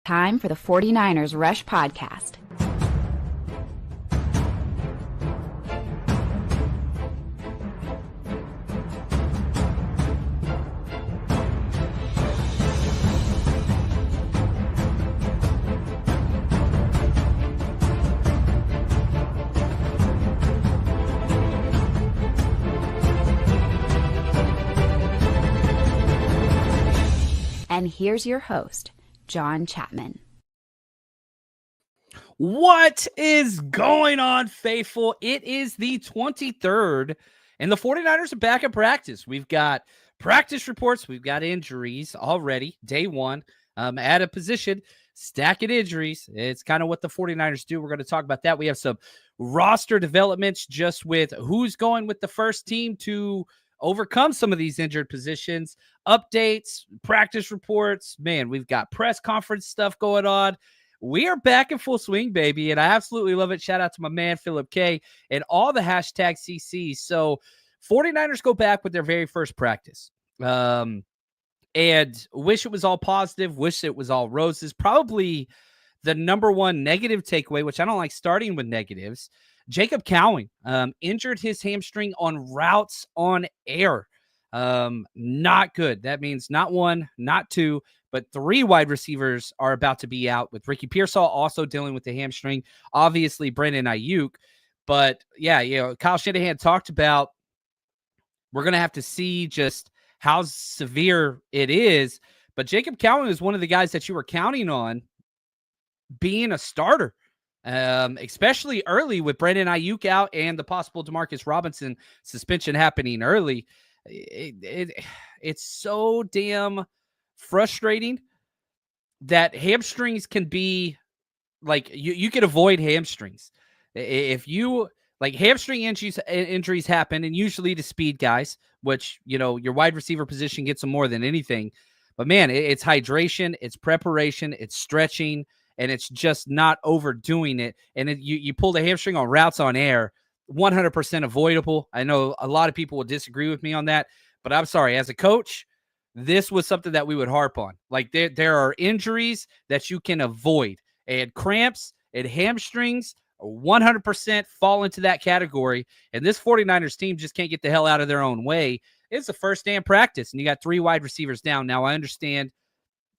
Time for the 49ers Rush Podcast. And here's your host, John Chapman. What is going on, faithful? It is the 23rd, and the 49ers are back at practice. We've got practice reports. We've got injuries already. Day one, at a position, stacking injuries. It's kind of what the 49ers do. We're going to talk about that. We have some roster developments just with who's going with the first team to overcome some of these injured positions, updates, practice reports. Man, we've got press conference stuff going on. We are back in full swing, baby, and I absolutely love it. Shout out to my man, Philip K, and all the hashtag CCs. So 49ers go back with their very first practice. And wish it was all positive, wish it was all roses. Probably the number one negative takeaway, which I don't like starting with negatives. Jacob Cowing injured his hamstring on routes on air. Not good. That means not one, not two, but three wide receivers are about to be out, with Ricky Pearsall also dealing with the hamstring. Obviously, Brandon Ayuk. But, yeah, Kyle Shanahan talked about we're going to have to see just how severe it is. But Jacob Cowing is one of the guys that you were counting on being a starter. Especially early with Brandon Ayuk out and the possible Demarcus Robinson suspension happening early. It's so damn frustrating that hamstrings can be like, you can avoid hamstrings. If you like, hamstring injuries happen, and usually to speed guys, which, your wide receiver position gets them more than anything. But man, it's hydration, it's preparation, it's stretching, and it's just not overdoing it. And you pull the hamstring on routes on air, 100% avoidable. I know a lot of people will disagree with me on that, but I'm sorry. As a coach, this was something that we would harp on. Like, there are injuries that you can avoid, and cramps and hamstrings 100% fall into that category. And this 49ers team just can't get the hell out of their own way. It's the first day in practice, and you got three wide receivers down. Now, I understand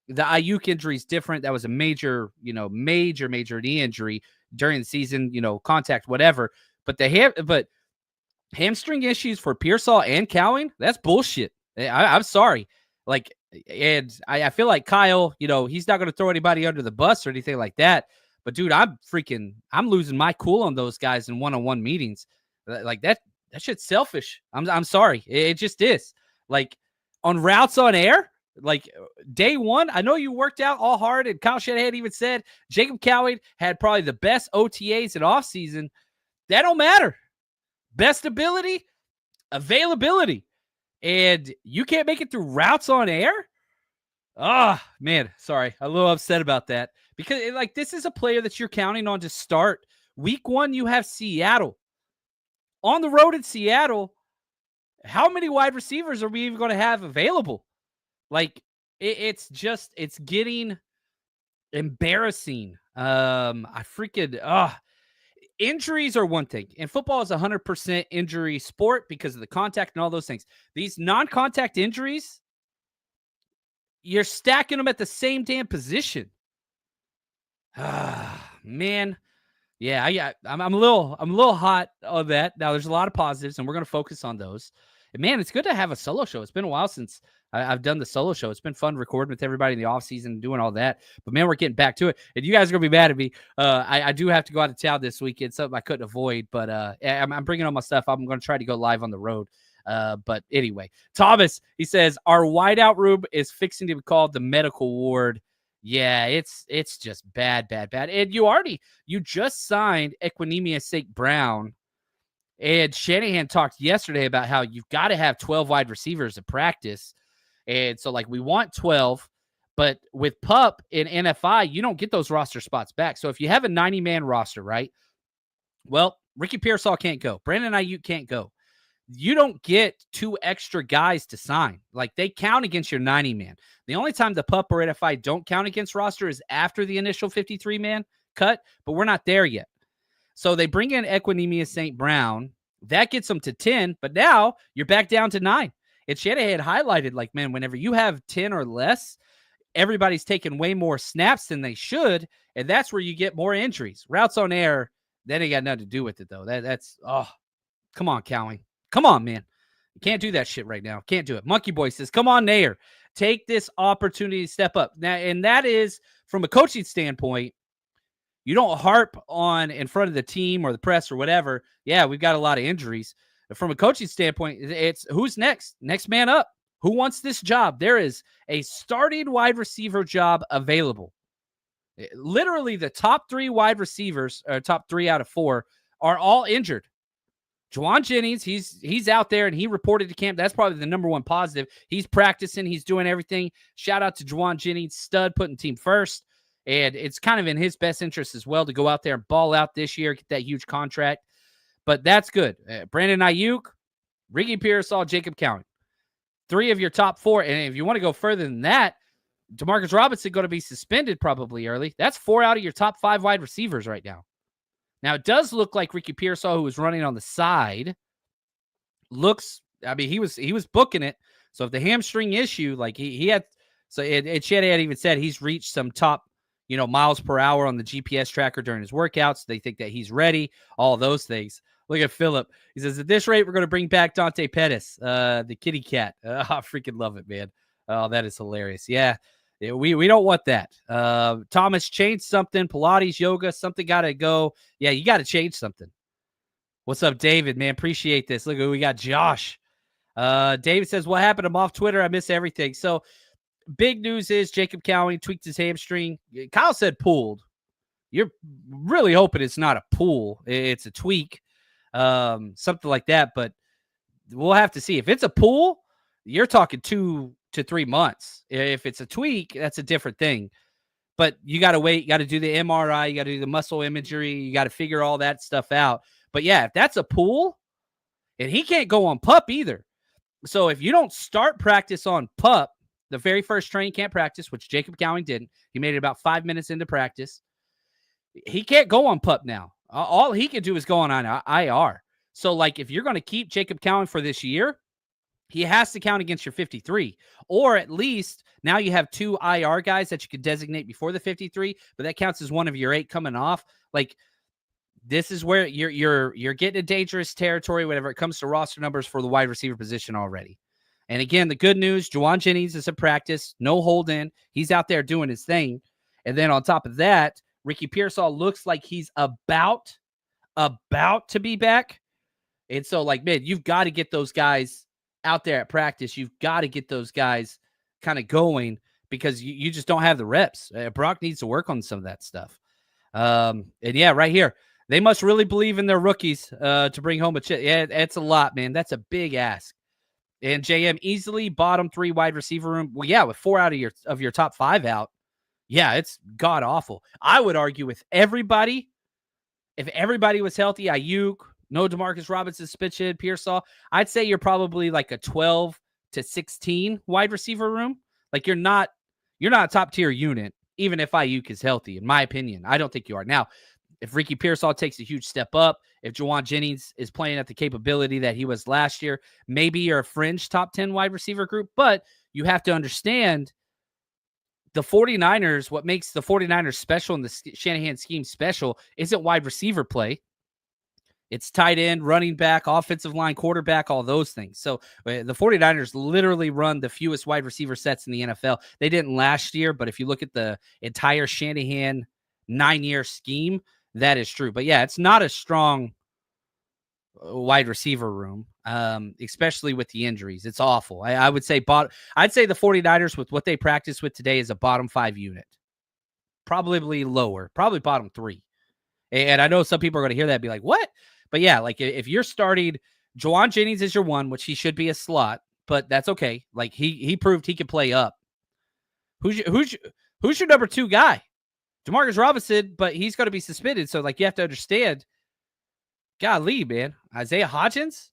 the Ayuk injury is different. That was a major knee injury during the season, contact, whatever. But but hamstring issues for Pearsall and Cowing, that's bullshit. I'm sorry. Like, and I feel like Kyle, he's not going to throw anybody under the bus or anything like that. But dude, I'm losing my cool on those guys in one-on-one meetings. Like, that shit's selfish. I'm sorry. It just is. Like, on routes on air, like, day one, I know you worked out all hard, and Kyle Shanahan even said Jacob Cowing had probably the best OTAs in offseason. That don't matter. Best ability, availability. And you can't make it through routes on air? Man, sorry. I'm a little upset about that. Because, this is a player that you're counting on to start. Week one, you have Seattle. On the road in Seattle, how many wide receivers are we even going to have available? Like, it's getting embarrassing. Injuries are one thing, and football is 100% injury sport because of the contact and all those things. These non-contact injuries, you're stacking them at the same damn position. Man. Yeah, I'm a little hot on that. Now, there's a lot of positives, and we're going to focus on those. And man, it's good to have a solo show. It's been a while since I've done the solo show. It's been fun recording with everybody in the off season and doing all that. But man, we're getting back to it. And you guys are going to be mad at me. I do have to go out of town this weekend, something I couldn't avoid. But I'm bringing all my stuff. I'm going to try to go live on the road. But anyway, Thomas, he says, our wideout room is fixing to be called the medical ward. Yeah, it's just bad. And you just signed Aquinas St Brown. And Shanahan talked yesterday about how you've got to have 12 wide receivers at practice. And so, we want 12, but with PUP and NFI, you don't get those roster spots back. So if you have a 90-man roster, right? Well, Ricky Pearsall can't go. Brandon Ayuk can't go. you don't get 2 extra guys to sign. Like, they count against your 90-man. The only time the PUP or NFI don't count against roster is after the initial 53-man cut, but we're not there yet. So they bring in Aquinas St Brown. That gets them to 10, but now you're back down to 9. And Shanahan highlighted, like, man, whenever you have 10 or less, everybody's taking way more snaps than they should, and that's where you get more injuries. Routes on air, that ain't got nothing to do with it, though. That's come on, Cowing. Come on, man. You can't do that shit right now. Can't do it. Monkey Boy says, come on, Nair. Take this opportunity to step up. Now, and that is, from a coaching standpoint, you don't harp on in front of the team or the press or whatever. Yeah, we've got a lot of injuries. But from a coaching standpoint, it's who's next? Next man up. Who wants this job? There is a starting wide receiver job available. Literally, the top 3 wide receivers, or top 3 out of 4, are all injured. Juwan Jennings, he's out there, and he reported to camp. That's probably the number one positive. He's practicing. He's doing everything. Shout out to Juwan Jennings, stud, putting team first. And it's kind of in his best interest as well to go out there and ball out this year, get that huge contract. But that's good. Brandon Ayuk, Ricky Pearsall, Jacob County. 3 of your top 4. And if you want to go further than that, Demarcus Robinson going to be suspended probably early. That's 4 out of your top 5 wide receivers right now. Now, it does look like Ricky Pearsall, who was running on the side, he was booking it. So if the hamstring issue, like he had, so Shanahan had even said he's reached some top, miles per hour on the GPS tracker during his workouts. They think that he's ready, all those things. Look at Philip. He says, at this rate, we're going to bring back Dante Pettis, the kitty cat. I freaking love it, man. Oh, that is hilarious. Yeah, we don't want that. Thomas, change something. Pilates, yoga, something got to go. Yeah, you got to change something. What's up, David, man? Appreciate this. Look, we got Josh. David says, what happened? I'm off Twitter. I miss everything. So big news is Jacob Cowing tweaked his hamstring. Kyle said pulled. You're really hoping it's not a pull. It's a tweak. Something like that, but we'll have to see. If it's a pull, you're talking 2 to 3 months. If it's a tweak, that's a different thing. But you got to wait. You got to do the MRI. You got to do the muscle imagery. You got to figure all that stuff out. But yeah, if that's a pull, and he can't go on PUP either. So if you don't start practice on PUP, the very first training camp practice, which Jacob Cowing didn't, he made it about 5 minutes into practice. He can't go on PUP now. All he can do is go on IR. So, like, if you're going to keep Jacob Cowing for this year, he has to count against your 53. Or at least now you have 2 IR guys that you could designate before the 53, but that counts as one of your 8 coming off. Like, this is where you're getting a dangerous territory whenever it comes to roster numbers for the wide receiver position already. And again, the good news, Juwan Jennings is at practice, no hold in. He's out there doing his thing. And then on top of that, Ricky Pearsall looks like he's about to be back. And so, like, man, you've got to get those guys out there at practice. You've got to get those guys kind of going because you just don't have the reps. Brock needs to work on some of that stuff. And yeah, right here, they must really believe in their rookies to bring home a chip. Yeah, it's a lot, man. That's a big ask. And JM easily bottom 3 wide receiver room. Well, yeah, with 4 out of your top 5 out. Yeah, it's god awful. I would argue with everybody. If everybody was healthy, Ayuk, no Demarcus Robinson, suspension, Pearsall, I'd say you're probably like a 12 to 16 wide receiver room. Like you're not a top tier unit, even if Ayuk is healthy, in my opinion. I don't think you are. Now, if Ricky Pearsall takes a huge step up, if Juwan Jennings is playing at the capability that he was last year, maybe you're a fringe top 10 wide receiver group, but you have to understand the 49ers, what makes the 49ers special and the Shanahan scheme special isn't wide receiver play. It's tight end, running back, offensive line, quarterback, all those things. So the 49ers literally run the fewest wide receiver sets in the NFL. They didn't last year, but if you look at the entire Shanahan 9-year scheme, that is true. But yeah, it's not a strong wide receiver room, especially with the injuries. It's awful. I would say I'd say the 49ers with what they practice with today is a bottom 5 unit. Probably lower, probably bottom 3. And I know some people are going to hear that and be like, what? But yeah, like if you're starting, Juwan Jennings is your 1, which he should be a slot, but that's okay. Like he proved he could play up. Who's your number 2 guy? Demarcus Robinson, but he's going to be suspended. So like you have to understand, golly, man, Isaiah Hodgins,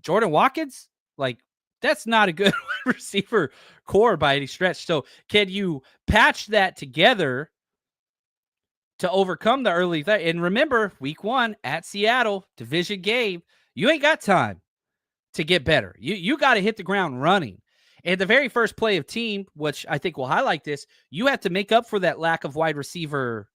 Jordan Watkins, like, that's not a good receiver core by any stretch. So can you patch that together to overcome the early and remember, week 1 at Seattle, division game, you ain't got time to get better. You got to hit the ground running. And the very first play of team, which I think will highlight this, you have to make up for that lack of wide receiver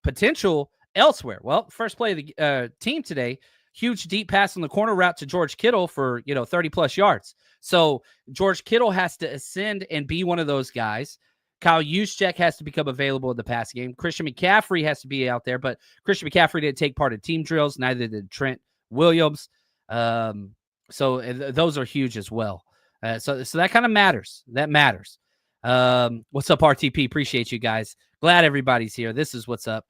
potential elsewhere. Well, first play of the team today, huge deep pass on the corner route to George Kittle for 30 plus yards. So George Kittle has to ascend and be one of those guys. Kyle Juszczyk has to become available in the pass game. Christian McCaffrey has to be out there, but Christian McCaffrey didn't take part in team drills. Neither did Trent Williams. So those are huge as well. So that kind of matters. That matters. What's up, RTP? Appreciate you guys. Glad everybody's here. This is what's up.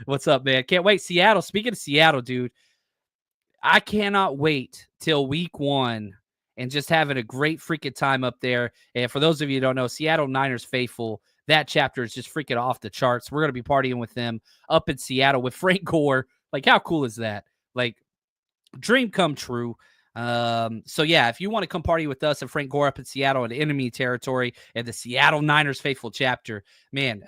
What's up, man? Can't wait. Seattle. Speaking of Seattle, dude, I cannot wait till week 1 and just having a great freaking time up there. And for those of you who don't know, Seattle Niners faithful, that chapter is just freaking off the charts. We're going to be partying with them up in Seattle with Frank Gore. Like, how cool is that? Like, dream come true. So yeah, if you want to come party with us and Frank Gore up in Seattle in enemy territory and the Seattle Niners faithful chapter, man,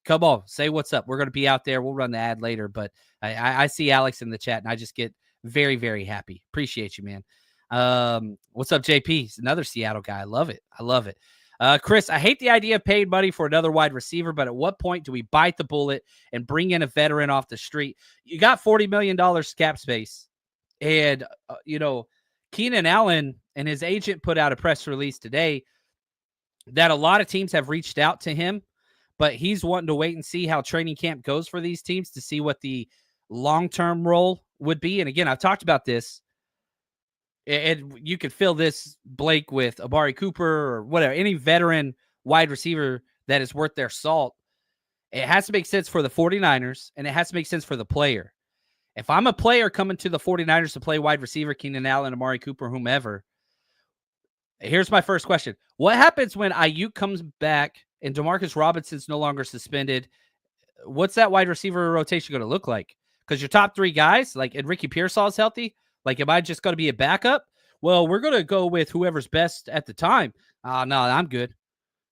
come on, say what's up. We're going to be out there. We'll run the ad later, but I see Alex in the chat and I just get very, very happy. Appreciate you, man. What's up, JP? He's another Seattle guy. I love it. I love it. Chris, I hate the idea of paying money for another wide receiver, but at what point do we bite the bullet and bring in a veteran off the street? You got $40 million cap space. And, Keenan Allen and his agent put out a press release today that a lot of teams have reached out to him, but he's wanting to wait and see how training camp goes for these teams to see what the long-term role would be. And again, I've talked about this, and you could fill this blank with Amari Cooper or whatever, any veteran wide receiver that is worth their salt. It has to make sense for the 49ers, and it has to make sense for the player. If I'm a player coming to the 49ers to play wide receiver, Keenan Allen, Amari Cooper, whomever, here's my first question. What happens when Ayuk comes back and Demarcus Robinson's no longer suspended? What's that wide receiver rotation going to look like? Because your top 3 guys, like, and Ricky Pearsall is healthy. Like, am I just going to be a backup? Well, we're going to go with whoever's best at the time. No, I'm good.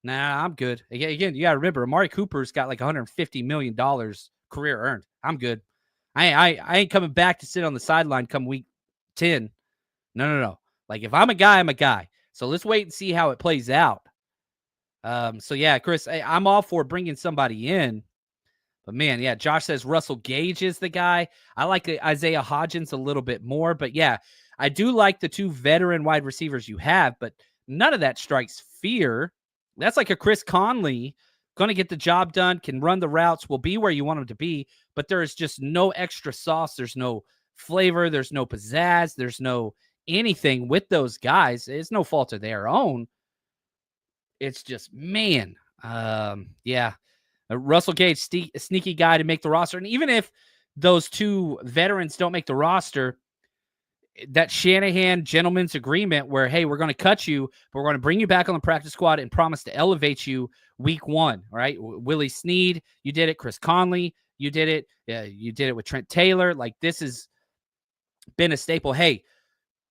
Nah, I'm good. Again, you got to remember, Amari Cooper's got like $150 million career earned. I'm good. I ain't coming back to sit on the sideline come week 10. No. Like, if I'm a guy, I'm a guy. So let's wait and see how it plays out. So yeah, Chris, I'm all for bringing somebody in. But man, yeah, Josh says Russell Gage is the guy. I like Isaiah Hodgins a little bit more. But yeah, I do like the 2 veteran wide receivers you have, but none of that strikes fear. That's like a Chris Conley, going to get the job done, can run the routes, will be where you want him to be, but there is just no extra sauce. There's no flavor. There's no pizzazz. There's no anything with those guys. It's no fault of their own. It's just, man, yeah. Russell Gage, sneaky guy to make the roster. And even if those 2 veterans don't make the roster, that Shanahan gentleman's agreement where, hey, we're going to cut you, but we're going to bring you back on the practice squad and promise to elevate you week 1, right? Willie Snead, you did it. Chris Conley, you did it. Yeah, you did it with Trent Taylor. Like, this has been a staple. Hey,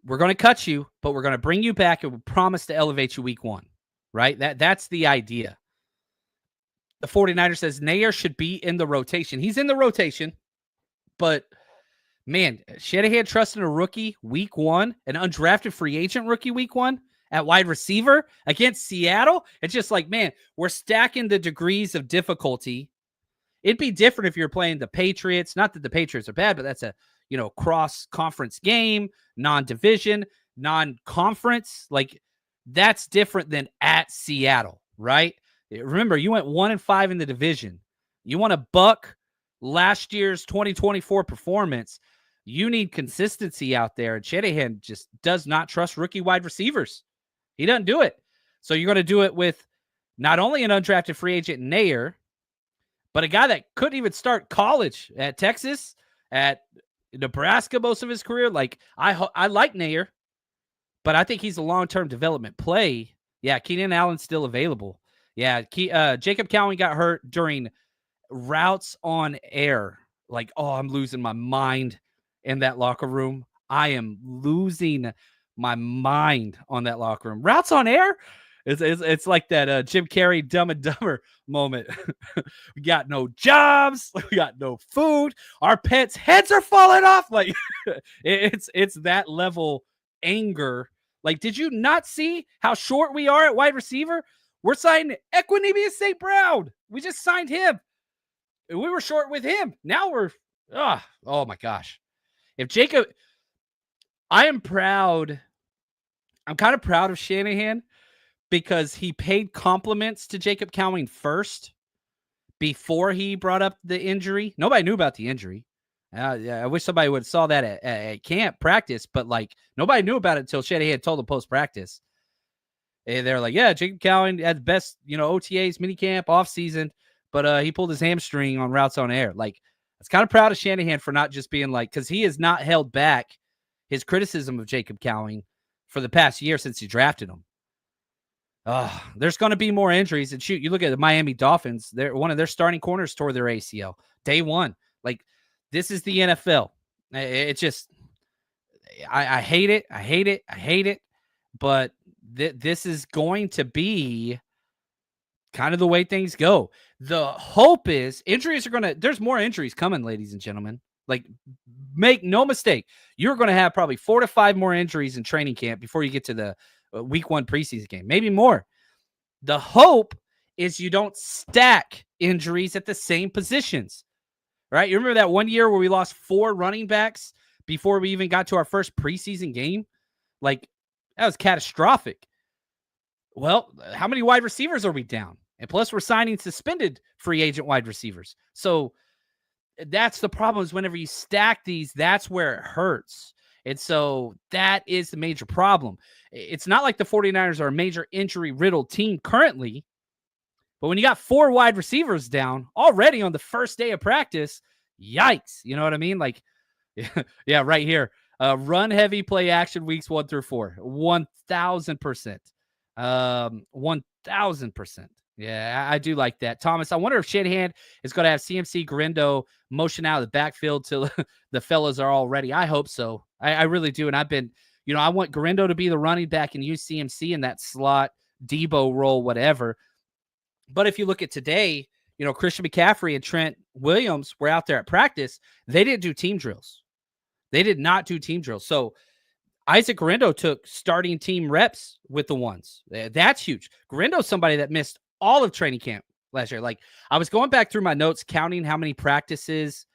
we're going to cut you, but we're going to bring you back and we promise to elevate you week 1, right? That's the idea. The 49ers says Nair should be in the rotation. He's in the rotation, but man, Shanahan trusting a rookie week 1, an undrafted free agent rookie week 1 at wide receiver against Seattle. It's just like, man, we're stacking the degrees of difficulty. It'd be different if you're playing the Patriots. Not that the Patriots are bad, but that's a, cross-conference game, non-division, non-conference. Like, that's different than at Seattle, right? Remember, you went 1-5 in the division. You want to buck last year's 2024 performance. You need consistency out there. And Shanahan just does not trust rookie wide receivers. He doesn't do it. So you're going to do it with not only an undrafted free agent, Nair, but a guy that couldn't even start college at Texas, at Nebraska most of his career. Like, I like Nair, but I think he's a long-term development play. Yeah, Keenan Allen's still available. Yeah, Jacob Cowan got hurt during routes on air. Like, oh, I'm losing my mind in that locker room. I am losing my mind on that locker room. Routes on air? It's like that Jim Carrey Dumb and Dumber moment. We got no jobs. We got no food. Our pets' heads are falling off. Like it's that level anger. Like, did you not see how short we are at wide receiver? We're signing Aquinas St Brown. We just signed him. We were short with him. Now we're, oh my gosh. If Jacob, I am proud. I'm kind of proud of Shanahan because he paid compliments to Jacob Cowing first before he brought up the injury. Nobody knew about the injury. I wish somebody would have saw that at camp practice, but like nobody knew about it until Shanahan told them post practice. And they're like, yeah, Jacob Cowing had the best, OTAs, minicamp, off season, but he pulled his hamstring on routes on air. Like, I was kind of proud of Shanahan for not just being like, because he has not held back his criticism of Jacob Cowing for the past year since he drafted him. There's going to be more injuries. And shoot, you look at the Miami Dolphins, one of their starting corners tore their ACL day one. Like, this is the NFL. It just, I hate it. I hate it. I hate it. But this is going to be kind of the way things go. The hope is injuries there's more injuries coming, ladies and gentlemen. Like, make no mistake, you're going to have probably 4 to 5 more injuries in training camp before you get to the week 1 preseason game, maybe more. The hope is you don't stack injuries at the same positions, right? You remember that one year where we lost 4 running backs before we even got to our first preseason game? Like, that was catastrophic. Well, how many wide receivers are we down? And plus, we're signing suspended free agent wide receivers. So that's the problem, is whenever you stack these, that's where it hurts. And so that is the major problem. It's not like the 49ers are a major injury-riddled team currently, but when you got 4 wide receivers down already on the first day of practice, yikes. You know what I mean? Like, yeah, right here. Run heavy play action weeks 1 through 4. 1,000%. 1,000%. Yeah, I do like that. Thomas, I wonder if Shanahan is going to have CMC Gindo motion out of the backfield till the fellas are all ready. I hope so. I really do. And I've been, I want Gindo to be the running back and use CMC in that slot, Debo role, whatever. But if you look at today, Christian McCaffrey and Trent Williams were out there at practice. They didn't do team drills. They did not do team drills. So Isaac Gindo took starting team reps with the ones. That's huge. Girindo's somebody that missed all of training camp last year. Like, I was going back through my notes, counting how many practices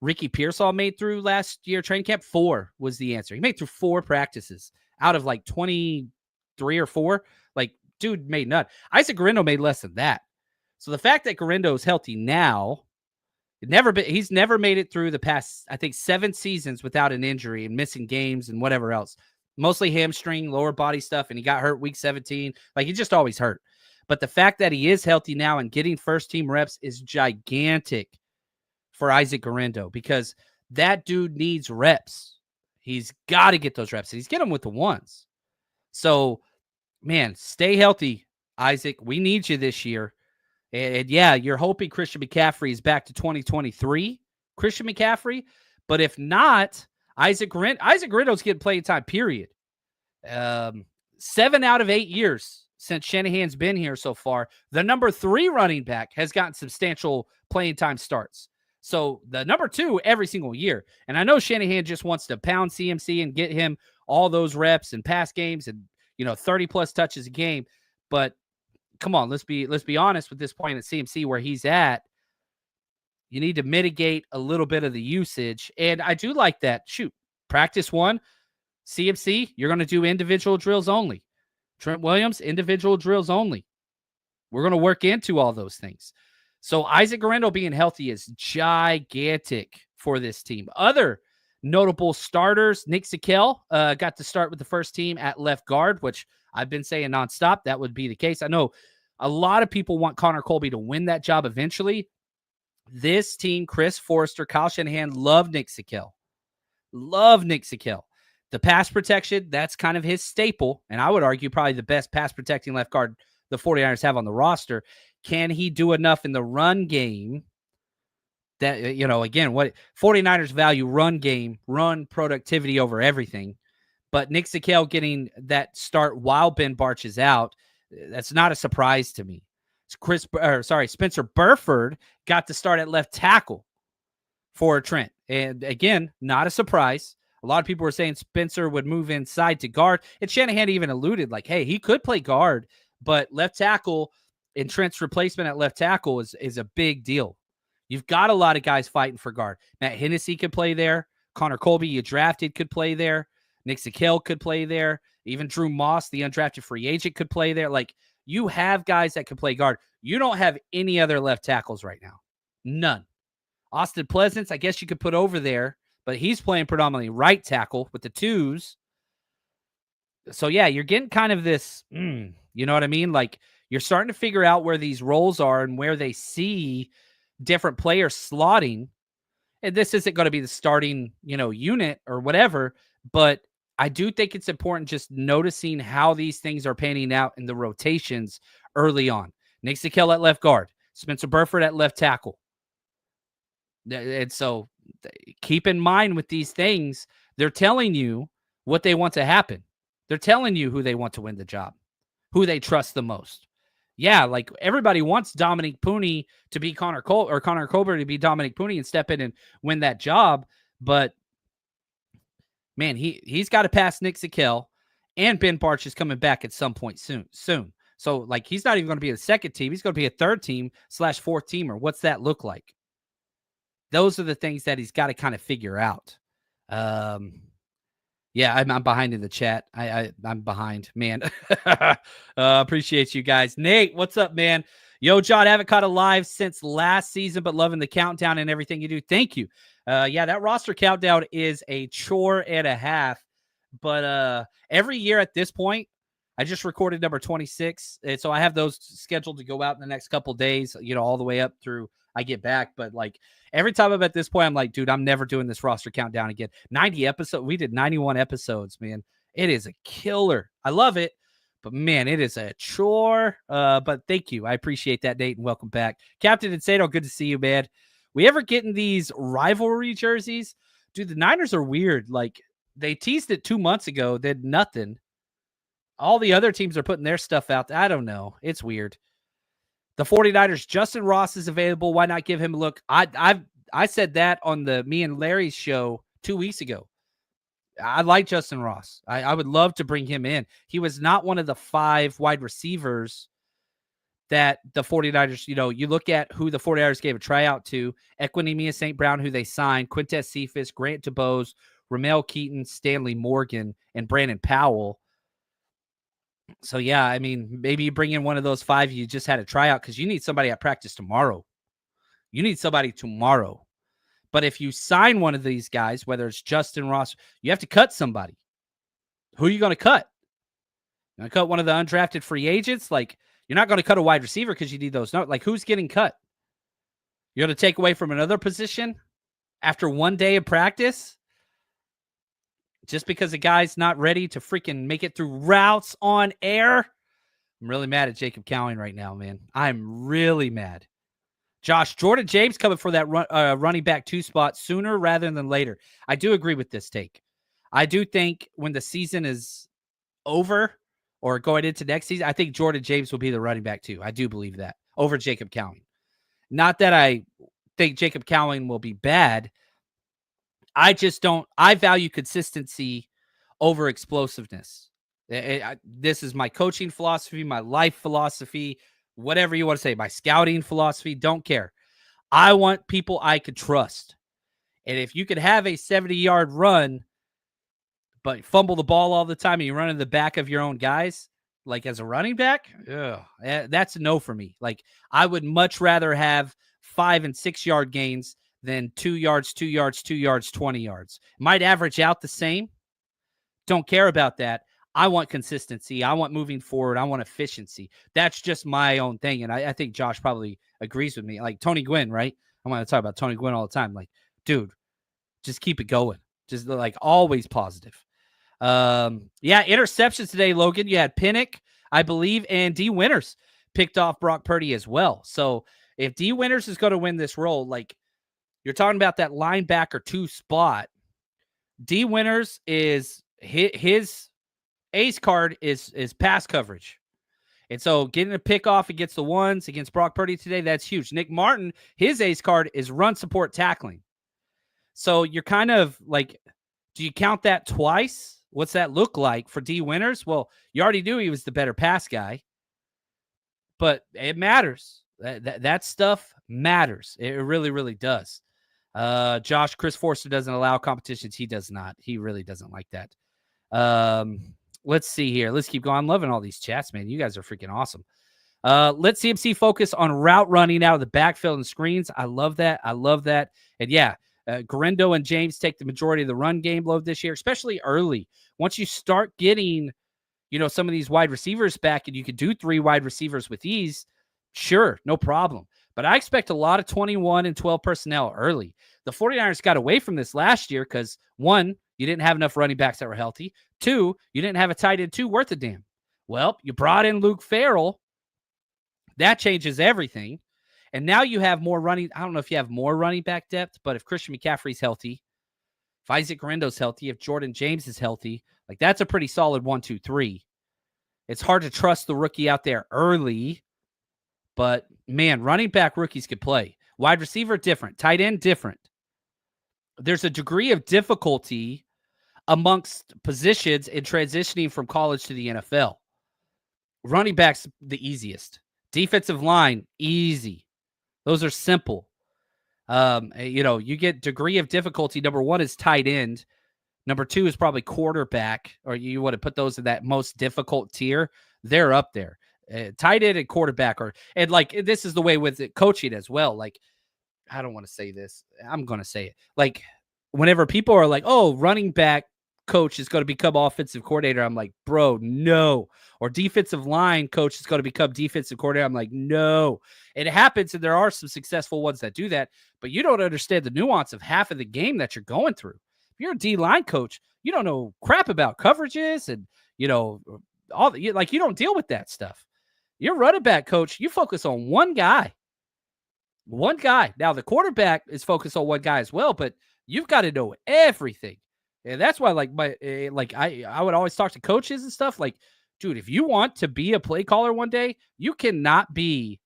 Ricky Pearsall made through last year training camp. 4 was the answer. He made through 4 practices out of like 23 or 4. Like, dude made none. Isaac Gindo made less than that. So the fact that Gindo is healthy now, he's never made it through the past, I think, 7 seasons without an injury and missing games and whatever else. Mostly hamstring, lower body stuff, and he got hurt week 17. Like, he just always hurt. But the fact that he is healthy now and getting first-team reps is gigantic for Isaac Gindo, because that dude needs reps. He's got to get those reps. And he's getting them with the ones. So, man, stay healthy, Isaac. We need you this year. And yeah, you're hoping Christian McCaffrey is back to 2023, Christian McCaffrey. But if not, Isaac Girindo's getting playing time, period. 7 out of 8 years since Shanahan's been here so far, the number 3 running back has gotten substantial playing time starts. So the number 2 every single year. And I know Shanahan just wants to pound CMC and get him all those reps and pass games and, 30-plus touches a game. But come on, let's be honest with this point at CMC where he's at. You need to mitigate a little bit of the usage. And I do like that. Shoot, practice 1, CMC, you're going to do individual drills only. Trent Williams, individual drills only. We're going to work into all those things. So Isaac Gindo being healthy is gigantic for this team. Other notable starters, Nick Sikel got to start with the first team at left guard, which I've been saying nonstop that would be the case. I know a lot of people want Connor Colby to win that job eventually. This team, Chris Forrester, Kyle Shanahan, love Nick Sikel. Love Nick Sikel. The pass protection, that's kind of his staple, and I would argue probably the best pass protecting left guard the 49ers have on the roster. Can he do enough in the run game that, again, what 49ers value run game, run productivity over everything. But Nick Zakelj getting that start while Ben Bartch is out, that's not a surprise to me. Spencer Burford got to start at left tackle for Trent. And again, not a surprise. A lot of people were saying Spencer would move inside to guard. And Shanahan even alluded like, hey, he could play guard, but left tackle and Trent's replacement at left tackle is a big deal. You've got a lot of guys fighting for guard. Matt Hennessy could play there. Connor Colby, you drafted, could play there. Nick Zakelj could play there. Even Drew Moss, the undrafted free agent, could play there. Like, you have guys that could play guard. You don't have any other left tackles right now. None. Austin Pleasance, I guess you could put over there, but he's playing predominantly right tackle with the twos. So, yeah, you're getting kind of this, you know what I mean? Like, you're starting to figure out where these roles are and where they see different players slotting. And this isn't going to be the starting, unit or whatever, but I do think it's important just noticing how these things are panning out in the rotations early on. Nick Zakelj at left guard, Spencer Burford at left tackle. And so keep in mind with these things, they're telling you what they want to happen. They're telling you who they want to win the job, who they trust the most. Yeah, like everybody wants Dominique Pooney to be Connor Colbert to be Dominique Pooney and step in and win that job. But man, he's got to pass Nick Zakelj, and Ben Bartch is coming back at some point soon. So like, he's not even going to be a second team. He's going to be a third team / fourth teamer. What's that look like? Those are the things that he's got to kind of figure out. Yeah, I'm behind in the chat. I'm behind, man. Appreciate you guys. Nate, what's up, man? Yo, John, haven't caught a live since last season, but loving the countdown and everything you do. Thank you. Yeah, that roster countdown is a chore and a half. But every year at this point, I just recorded number 26. And so I have those scheduled to go out in the next couple days, all the way up through I get back. But like every time I'm at this point, I'm like, dude, I'm never doing this roster countdown again. 90 episodes. We did 91 episodes, man. It is a killer. I love it. But man, it is a chore. But thank you. I appreciate that, Nate, and welcome back. Captain Insano, good to see you, man. We ever getting these rivalry jerseys? Dude, the Niners are weird. Like, they teased it 2 months ago, did nothing. All the other teams are putting their stuff out. I don't know. It's weird. The 49ers, Justin Ross is available. Why not give him a look? I said that on the me and Larry's show 2 weeks ago. I like Justin Ross. I would love to bring him in. He was not one of the 5 wide receivers that the 49ers, you look at who the 49ers gave a tryout to: Aquinas St Brown, who they signed, Quintez Cephas, Grant DuBose, Ramel Keaton, Stanley Morgan, and Brandon Powell. So, yeah, I mean, maybe you bring in one of those 5 you just had a tryout, because you need somebody at practice tomorrow. You need somebody tomorrow. But if you sign one of these guys, whether it's Justin Ross, you have to cut somebody. Who are you going to cut? You're going to cut one of the undrafted free agents? Like, you're not going to cut a wide receiver because you need those. No, like, who's getting cut? You're going to take away from another position after 1 day of practice? Just because a guy's not ready to freaking make it through routes on air? I'm really mad at Jacob Cowing right now, man. I'm really mad. Josh, Jordan James coming for that running back 2 spot sooner rather than later. I do agree with this take. I do think when the season is over or going into next season, I think Jordan James will be the running back 2. I do believe that over Jacob Cowing. Not that I think Jacob Cowing will be bad. I just don't. I value consistency over explosiveness. This is my coaching philosophy, my life philosophy, whatever you want to say, my scouting philosophy. Don't care. I want people I could trust. And if you could have a 70-yard run, but fumble the ball all the time and you run in the back of your own guys, like as a running back, that's a no for me. Like, I would much rather have 5 and 6 yard gains than 2 yards, 2 yards, 2 yards, 20 yards. Might average out the same. Don't care about that. I want consistency. I want moving forward. I want efficiency. That's just my own thing. And I think Josh probably agrees with me. Like Tony Gwynn, right? I want to talk about Tony Gwynn all the time. Like, dude, just keep it going. Just like always positive. Yeah, interceptions today, Logan. You had Pinnock, I believe, and D. Winters picked off Brock Purdy as well. So if D. Winters is going to win this role, like, You're talking about that linebacker 2 spot. D. Winters is his ace card is pass coverage. And so getting a pick off against the ones against Brock Purdy today, that's huge. Nick Martin, his ace card is run support tackling. So you're kind of like, do you count that twice? What's that look like for D. Winters? Well, you already knew he was the better pass guy, but it matters. That stuff matters. It really, really does. Chris Forster doesn't allow competitions. He does not. He really doesn't like that. Let's see here. Let's keep going. I'm loving all these chats, man. You guys are freaking awesome. Let CMC focus on route running out of the backfield and screens. I love that. And yeah, Gindo and James take the majority of the run game load this year, especially early. Once you start getting, some of these wide receivers back and you could do 3 wide receivers with ease, sure, no problem. But I expect a lot of 21 and 12 personnel early. The 49ers got away from this last year because, 1, you didn't have enough running backs that were healthy. 2, you didn't have a tight end 2 worth a damn. Well, you brought in Luke Farrell. That changes everything. And now you have more running. I don't know if you have more running back depth, but if Christian McCaffrey's healthy, if Isaac Guindo's healthy, if Jordan James is healthy, like that's a pretty solid 1, 2, 3. It's hard to trust the rookie out there early, but man, running back rookies could play. Wide receiver, different. Tight end, different. There's a degree of difficulty amongst positions in transitioning from college to the NFL. Running back's the easiest. Defensive line, easy. Those are simple. You get degree of difficulty. Number 1 is tight end. Number 2 is probably quarterback, or you want to put those in that most difficult tier. They're up there. Tight end and quarterback this is the way with it, coaching as well. Like, I don't want to say this. I'm going to say it. Like, whenever people are like, oh, running back coach is going to become offensive coordinator, I'm like, bro, no. Or defensive line coach is going to become defensive coordinator. I'm like, no. It happens, and there are some successful ones that do that, but you don't understand the nuance of half of the game that you're going through. If you're a D-line coach, you don't know crap about coverages and, you don't deal with that stuff. You're running back coach, you focus on one guy. One guy. Now, the quarterback is focused on one guy as well, but you've got to know everything. And that's why, I would always talk to coaches and stuff. Like, dude, if you want to be a play caller one day, you cannot be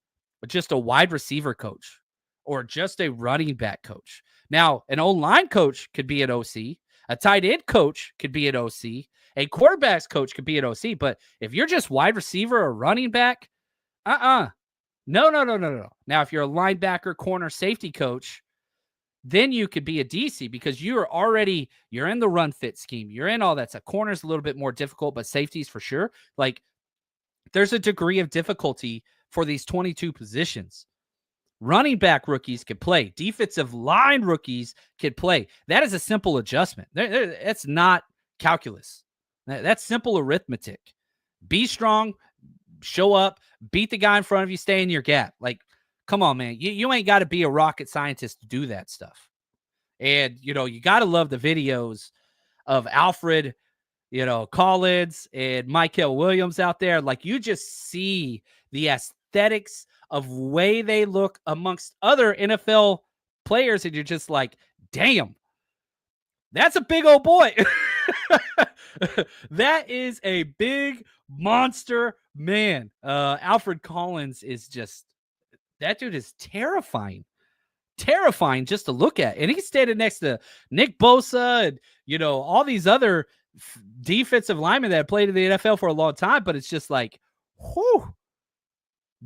just a wide receiver coach or just a running back coach. Now, an O-line coach could be an OC. A tight end coach could be an OC. A quarterback's coach could be an OC. But if you're just wide receiver or running back, no. Now, if you're a linebacker, corner, safety coach, then you could be a DC because you're in the run fit scheme. You're in all that stuff. Corner's a little bit more difficult, but safety's for sure. Like, there's a degree of difficulty for these 22 positions. Running back rookies could play. Defensive line rookies could play. That is a simple adjustment. That's not calculus. That's simple arithmetic. Be strong, show up, beat the guy in front of you, stay in your gap. Like, come on, man. You ain't got to be a rocket scientist to do that stuff. And, you got to love the videos of Alfred, Collins and Michael Williams out there. Like, you just see the aesthetics of way they look amongst other NFL players. And you're just like, damn, that's a big old boy. That is a big monster man. Alfred Collins is just, that dude is terrifying just to look at. And he's standing next to Nick Bosa and, all these other defensive linemen that have played in the NFL for a long time. But it's just like, whew,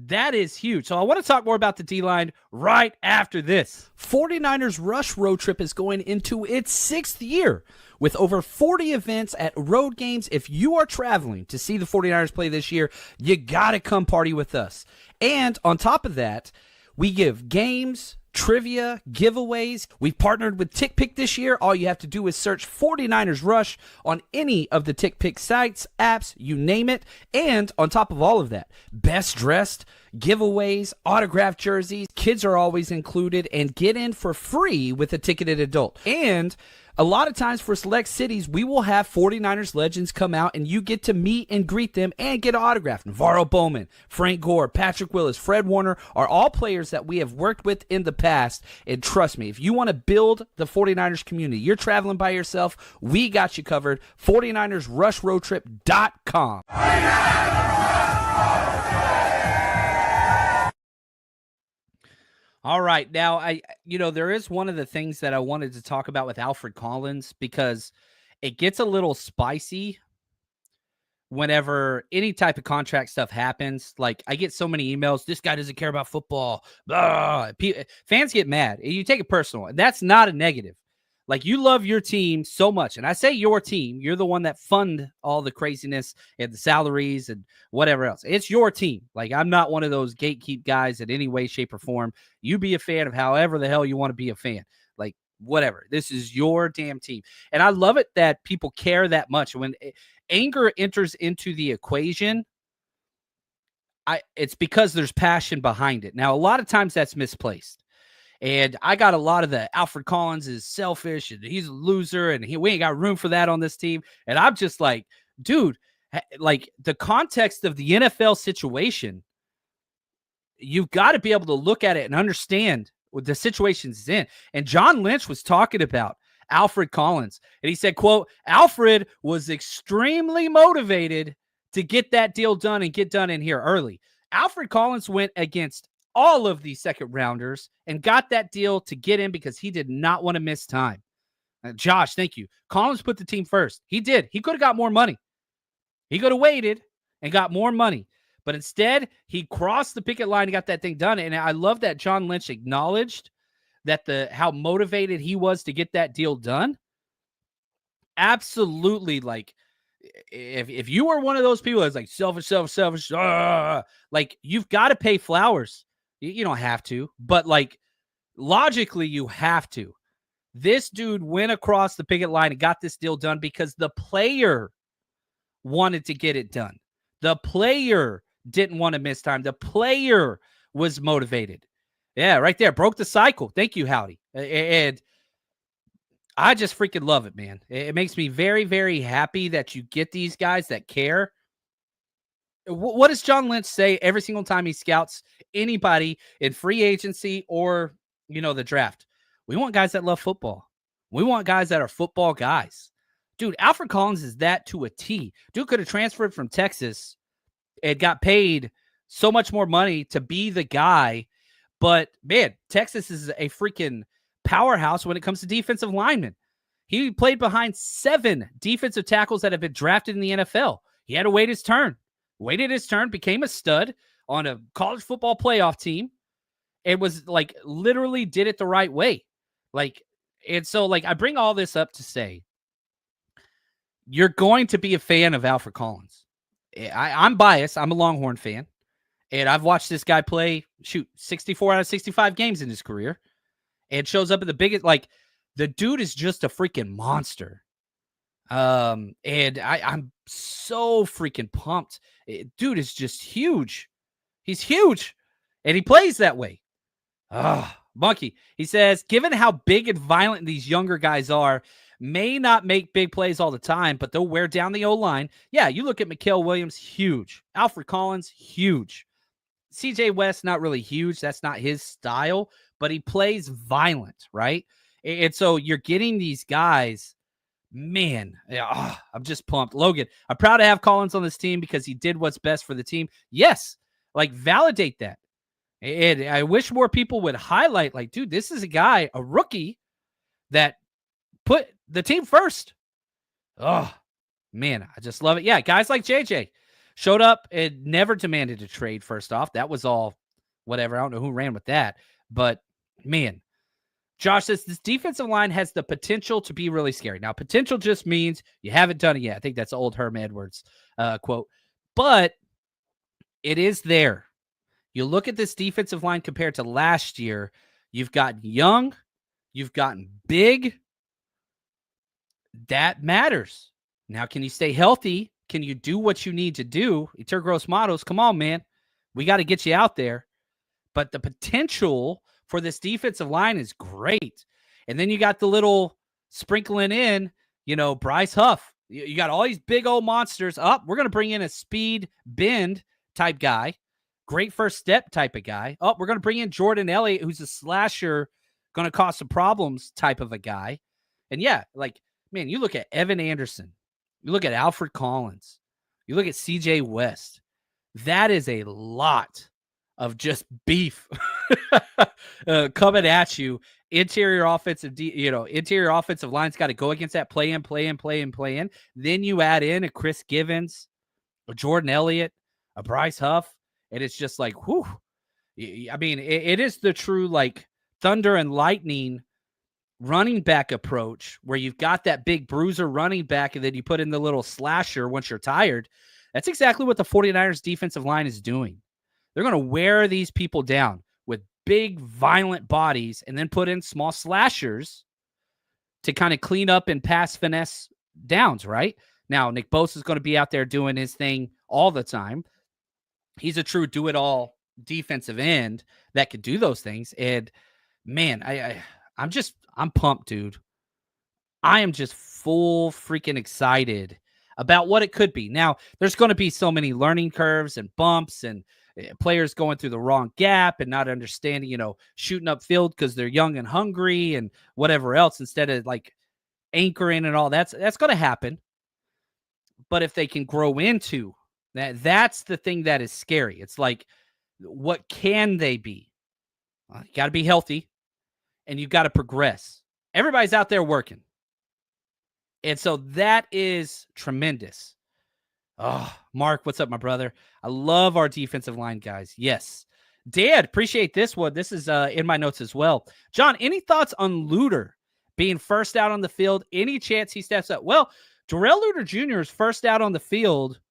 that is huge. So I want to talk more about the D-line right after this. 49ers Rush Road Trip is going into its 6th year with over 40 events at road games. If you are traveling to see the 49ers play this year, you got to come party with us. And on top of that, we give games, trivia, giveaways. We've partnered with TickPick this year. All you have to do is search 49ers Rush on any of the TickPick sites, apps, you name it. And on top of all of that, best dressed giveaways, autographed jerseys. Kids are always included, and get in for free with a ticketed adult. And a lot of times for select cities, we will have 49ers legends come out, and you get to meet and greet them and get an autograph. Navarro Bowman, Frank Gore, Patrick Willis, Fred Warner are all players that we have worked with in the past. And trust me, if you want to build the 49ers community, you're traveling by yourself, we got you covered. 49ersrushroadtrip.com. All right. Now, there is one of the things that I wanted to talk about with Alfred Collins, because it gets a little spicy whenever any type of contract stuff happens. Like, I get so many emails, this guy doesn't care about football. Blah. Fans get mad. You take it personal, and that's not a negative. Like, you love your team so much. And I say your team, you're the one that fund all the craziness and the salaries and whatever else. It's your team. Like, I'm not one of those gatekeep guys in any way, shape, or form. You be a fan of however the hell you want to be a fan. Like, whatever. This is your damn team. And I love it that people care that much. When anger enters into the equation, it's because there's passion behind it. Now, a lot of times that's misplaced. And I got a lot of the Alfred Collins is selfish and he's a loser and we ain't got room for that on this team. And I'm just like, dude, like, the context of the NFL situation, you've got to be able to look at it and understand what the situation's in. And John Lynch was talking about Alfred Collins, and he said, quote, Alfred was extremely motivated to get that deal done and get done in here early. Alfred Collins went against all of these second rounders and got that deal to get in because he did not want to miss time. Josh, thank you. Collins put the team first. He did. He could have got more money. He could have waited and got more money. But instead, he crossed the picket line and got that thing done. And I love that John Lynch acknowledged that how motivated he was to get that deal done. Absolutely. Like, if you were one of those people that's like selfish, like, you've got to pay flowers. You don't have to, but like, logically you have to. This dude went across the picket line and got this deal done because the player wanted to get it done. The player didn't want to miss time. The player was motivated. Yeah, right there. Broke the cycle. Thank you, Howdy. And I just freaking love it, man. It makes me very, very happy that you get these guys that care. What does John Lynch say every single time he scouts anybody in free agency or, the draft? We want guys that love football. We want guys that are football guys. Dude, Alfred Collins is that to a T. Dude could have transferred from Texas and got paid so much more money to be the guy. But, man, Texas is a freaking powerhouse when it comes to defensive linemen. He played behind 7 defensive tackles that have been drafted in the NFL. He had to wait his turn. Waited his turn, became a stud on a college football playoff team. It was like, literally did it the right way. Like, and so, like, I bring all this up to say, you're going to be a fan of Alfred Collins. I'm biased. I'm a Longhorn fan. And I've watched this guy play, 64 out of 65 games in his career. And shows up at the biggest, like, the dude is just a freaking monster. And I'm so freaking pumped. Dude is just huge. He's huge. And he plays that way. Monkey. He says, given how big and violent these younger guys are, may not make big plays all the time, but they'll wear down the O-line. Yeah, you look at Mikael Williams, huge. Alfred Collins, huge. CJ West, not really huge. That's not his style, but he plays violent, right? And so you're getting these guys, man, I'm just pumped. Logan, I'm proud to have Collins on this team because he did what's best for the team. Yes, like, validate that. And I wish more people would highlight, like, dude, this is a guy, a rookie, that put the team first. Oh, man, I just love it. Yeah, guys like JJ showed up and never demanded a trade, first off. That was all whatever. I don't know who ran with that. But, man, Josh says this defensive line has the potential to be really scary. Now, potential just means you haven't done it yet. I think that's old Herm Edwards quote. But it is there. You look at this defensive line compared to last year, you've gotten young, you've gotten big. That matters. Now, can you stay healthy? Can you do what you need to do? Eter Gross Matos, come on, man. We got to get you out there. But the potential for this defensive line is great. And then you got the little sprinkling in, Bryce Huff. You got all these big old monsters up. We're going to bring in a speed bend type guy, great first step type of guy. Oh, we're going to bring in Jordan Elliott, who's a slasher, going to cause some problems type of a guy. And yeah, man, you look at Evan Anderson, you look at Alfred Collins, you look at CJ West. That is a lot of just beef coming at you. Interior offensive line's got to go against that play in. Then you add in a Chris Givens, a Jordan Elliott, a Bryce Huff, and it's just like, whew. I mean, it is the true thunder and lightning running back approach where you've got that big bruiser running back and then you put in the little slasher once you're tired. That's exactly what the 49ers defensive line is doing. They're going to wear these people down with big, violent bodies and then put in small slashers to kind of clean up and pass finesse downs, right? Now, Nick Bosa is going to be out there doing his thing all the time. He's a true do-it-all defensive end that could do those things. And, man, I'm pumped, dude. I am just full freaking excited about what it could be. Now, there's going to be so many learning curves and bumps and players going through the wrong gap and not understanding, shooting up field because they're young and hungry and whatever else instead of anchoring and all that's going to happen. But if they can grow into that's the thing that is scary. It's what can they be? Well, you got to be healthy and you've got to progress. Everybody's out there working. And so that is tremendous. Oh, Mark, what's up, my brother? I love our defensive line guys. Yes. Dad, appreciate this one. This is in my notes as well. John, any thoughts on Lutter being first out on the field? Any chance he steps up? Well, Darrell Lutter Jr. is first out on the field,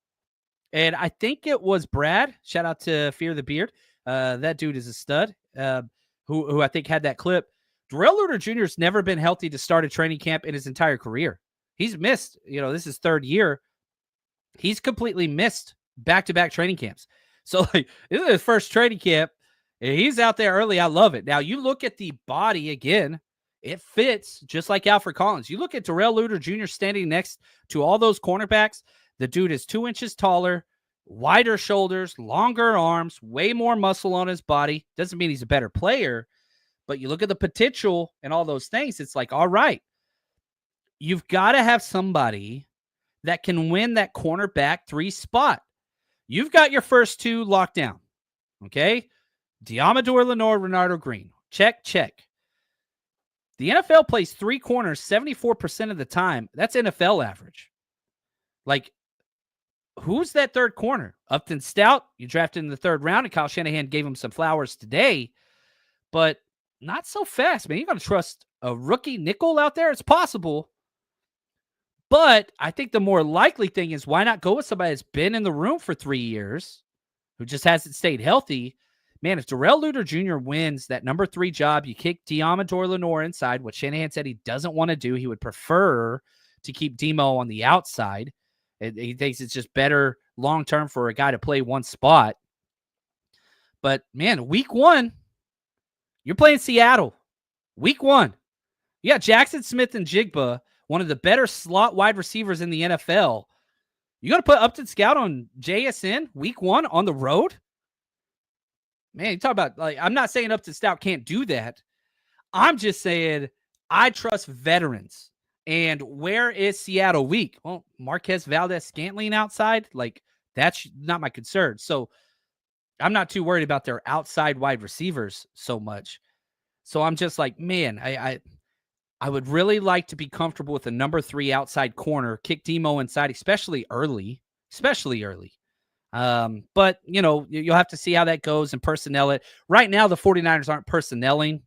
and I think it was Brad. Shout out to Fear the Beard. That dude is a stud, who I think had that clip. Darrell Lutter Jr. has never been healthy to start a training camp in his entire career. He's missed, this is third year. He's completely missed back-to-back training camps. So, this is his first training camp, and he's out there early. I love it. Now, you look at the body again. It fits just like Alfred Collins. You look at Darrell Lutter Jr. standing next to all those cornerbacks. The dude is 2 inches taller, wider shoulders, longer arms, way more muscle on his body. Doesn't mean he's a better player, but you look at the potential and all those things. It's all right. You've got to have somebody that can win that cornerback 3 spot. You've got your first 2 locked down. Okay? Diamador Lenore, Renardo Green. Check. The NFL plays 3 corners 74% of the time. That's NFL average. Who's that third corner? Upton Stout, you drafted in the 3rd round, and Kyle Shanahan gave him some flowers today, but not so fast, man. You got to trust a rookie nickel out there? It's possible. But I think the more likely thing is why not go with somebody that's been in the room for 3 years, who just hasn't stayed healthy. Man, if Darrell Lutter Jr. wins that number 3 job, you kick Diamador Lenore inside, what Shanahan said he doesn't want to do. He would prefer to keep Demo on the outside. He thinks it's just better long-term for a guy to play one spot. But, man, week 1, you're playing Seattle. Week 1. You got Jackson Smith and Jigba, one of the better slot wide receivers in the NFL. You going to put Upton Scout on JSN week 1 on the road? Man, you talk about, I'm not saying Upton Scout can't do that. I'm just saying I trust veterans. And where is Seattle weak? Well, Marquez Valdez-Scantling outside, that's not my concern. So I'm not too worried about their outside wide receivers so much. So I'm just man, I would really like to be comfortable with a number 3 outside corner, kick Demo inside, especially early. But, you'll have to see how that goes and personnel it. Right now, the 49ers aren't personnelling,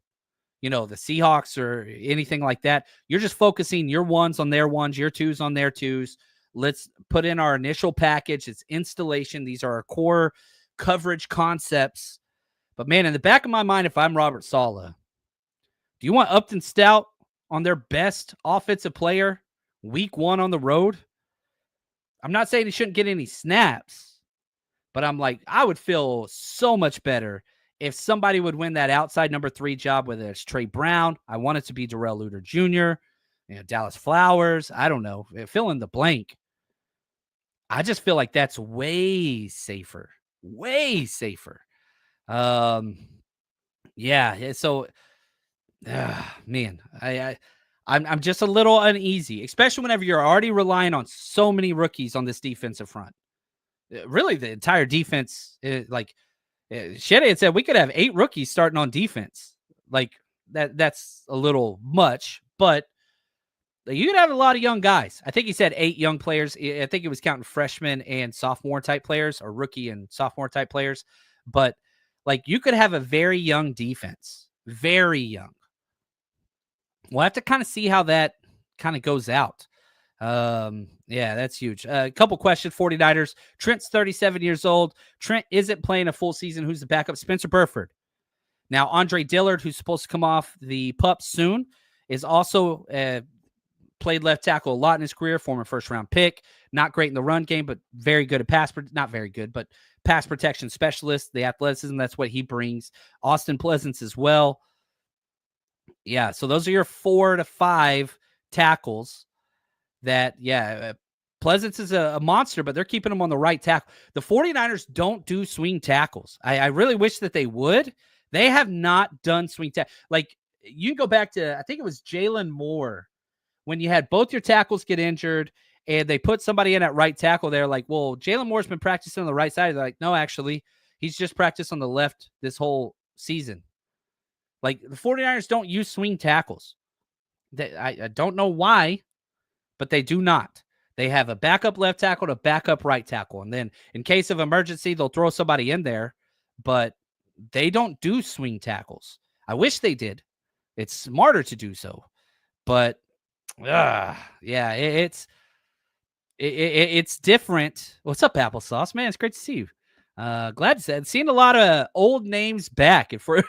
the Seahawks or anything like that. You're just focusing your 1s on their 1s, your 2s on their 2s. Let's put in our initial package. It's installation. These are our core coverage concepts. But, man, in the back of my mind, if I'm Robert Saleh, do you want Upton Stout on their best offensive player week 1 on the road? I'm not saying he shouldn't get any snaps, But I'm like, I would feel so much better if somebody would win that outside number 3 job, whether it's Trey Brown. I want it to be Darrell Lutter Jr., Dallas Flowers. I don't know. Fill in the blank. I just feel like that's way safer. Way safer. Yeah. So, man, I'm just a little uneasy, especially whenever you're already relying on so many rookies on this defensive front. Really, the entire defense, Sheddy had said we could have 8 rookies starting on defense. Like that's a little much, but you could have a lot of young guys. I think he said 8 young players. I think he was counting freshmen and sophomore type players, or rookie and sophomore type players. But like you could have a very young defense, very young. We'll have to kind of see how that kind of goes out. Yeah, that's huge. A couple questions. 49ers. Trent's 37 years old. Trent isn't playing a full season. Who's the backup? Spencer Burford. Now, Andre Dillard, who's supposed to come off the PUP soon, is also played left tackle a lot in his career, former first-round pick. Not great in the run game, but very good at not very good, but pass protection specialist. The athleticism, that's what he brings. Austin Pleasance as well. Yeah, so those are your 4 to 5 tackles. That, Pleasance is a monster, but they're keeping him on the right tackle. The 49ers don't do swing tackles. I really wish that they would. They have not done swing tackle. Like, you can go back to, I think it was Jalen Moore, when you had both your tackles get injured and they put somebody in at right tackle. They're like, well, Jalen Moore's been practicing on the right side. They're like, no, actually, he's just practiced on the left this whole season. Like, the 49ers don't use swing tackles. I don't know why, but they do not. They have a backup left tackle and a backup right tackle. And then in case of emergency, they'll throw somebody in there, but they don't do swing tackles. I wish they did. It's smarter to do so. But, it's different. What's up, Applesauce? Man, it's great to see you. Glad to say, seeing a lot of old names back. And for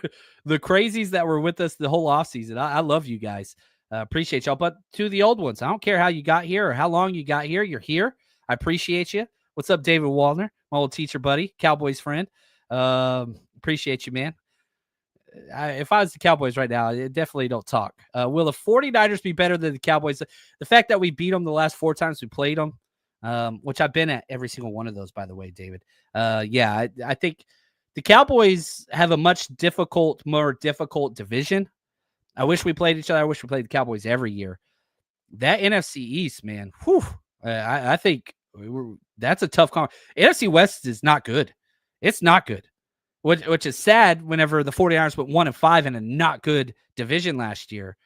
the crazies that were with us the whole offseason, I love you guys. Appreciate y'all. But to the old ones, I don't care how you got here or how long you got here. You're here. I appreciate you. What's up, David Wallner, my old teacher buddy, Cowboys friend? Appreciate you, man. If I was the Cowboys right now, I definitely don't talk. Will the 49ers be better than the Cowboys? The fact that we beat them the last 4 times we played them, which I've been at every single one of those, by the way, David. I think the Cowboys have a much more difficult division. I wish we played each other. I wish we played the Cowboys every year. That NFC East, man, I think that's a tough call. NFC West is not good. It's not good, which is sad whenever the 49ers went 1-5 in a not good division last year.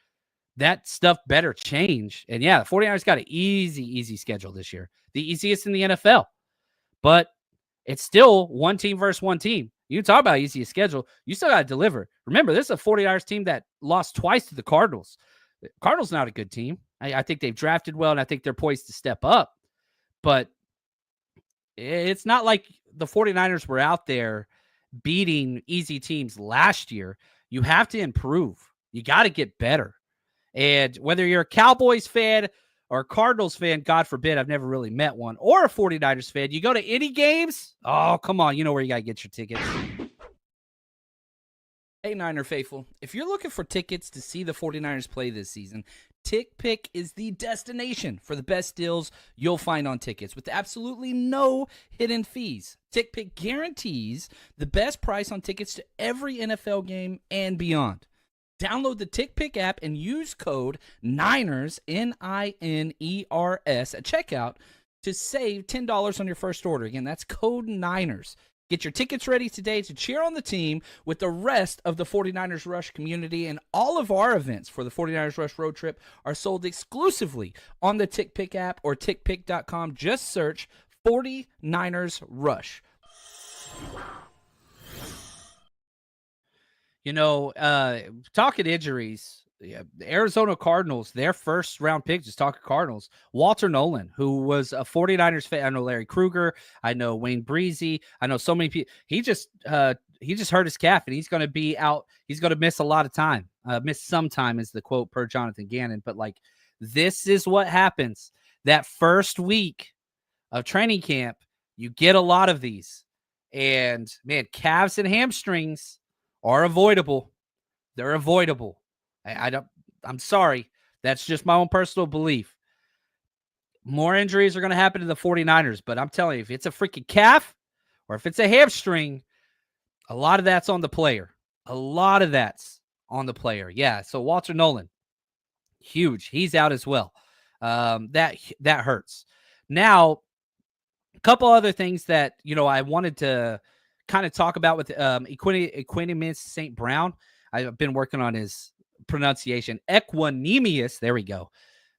That stuff better change. And yeah, the 49ers got an easy schedule this year. The easiest in the NFL. But it's still one team versus one team. You can talk about easiest schedule. You still got to deliver. Remember, this is a 49ers team that lost twice to the Cardinals. The Cardinals not a good team. I think they've drafted well, and I think they're poised to step up. But it's not like the 49ers were out there beating easy teams last year. You have to improve. You got to get better. And whether you're a Cowboys fan or a Cardinals fan, God forbid, I've never really met one, or a 49ers fan, you go to any games, oh, come on, you know where you got to get your tickets. Hey, Niner faithful, if you're looking for tickets to see the 49ers play this season, TickPick is the destination for the best deals you'll find on tickets with absolutely no hidden fees. TickPick guarantees the best price on tickets to every NFL game and beyond. Download the TickPick app and use code NINERS, NINERS, at checkout to save $10 on your first order. Again, that's code NINERS. Get your tickets ready today to cheer on the team with the rest of the 49ers Rush community. And all of our events for the 49ers Rush road trip are sold exclusively on the TickPick app or tickpick.com. Just search 49ers Rush. You know, talking injuries, the Arizona Cardinals, their first round pick, just talking Cardinals, Walter Nolan, who was a 49ers fan. I know Larry Krueger. I know Wayne Breezy. I know so many people. He just hurt his calf, and he's going to be out. He's going to miss a lot of time. Miss some time is the quote per Jonathan Gannon. But, like, this is what happens. That first week of training camp, you get a lot of these. And, man, calves and hamstrings are avoidable. They're avoidable. I'm sorry. That's just my own personal belief. More injuries are going to happen to the 49ers, but I'm telling you, if it's a freaking calf or if it's a hamstring, a lot of that's on the player. A lot of that's on the player. Yeah, so Walter Nolan, huge. He's out as well. That hurts. Now, a couple other things that, I wanted to kind of talk about with Aquinas St Brown. I've been working on his pronunciation. Equanimous. There we go.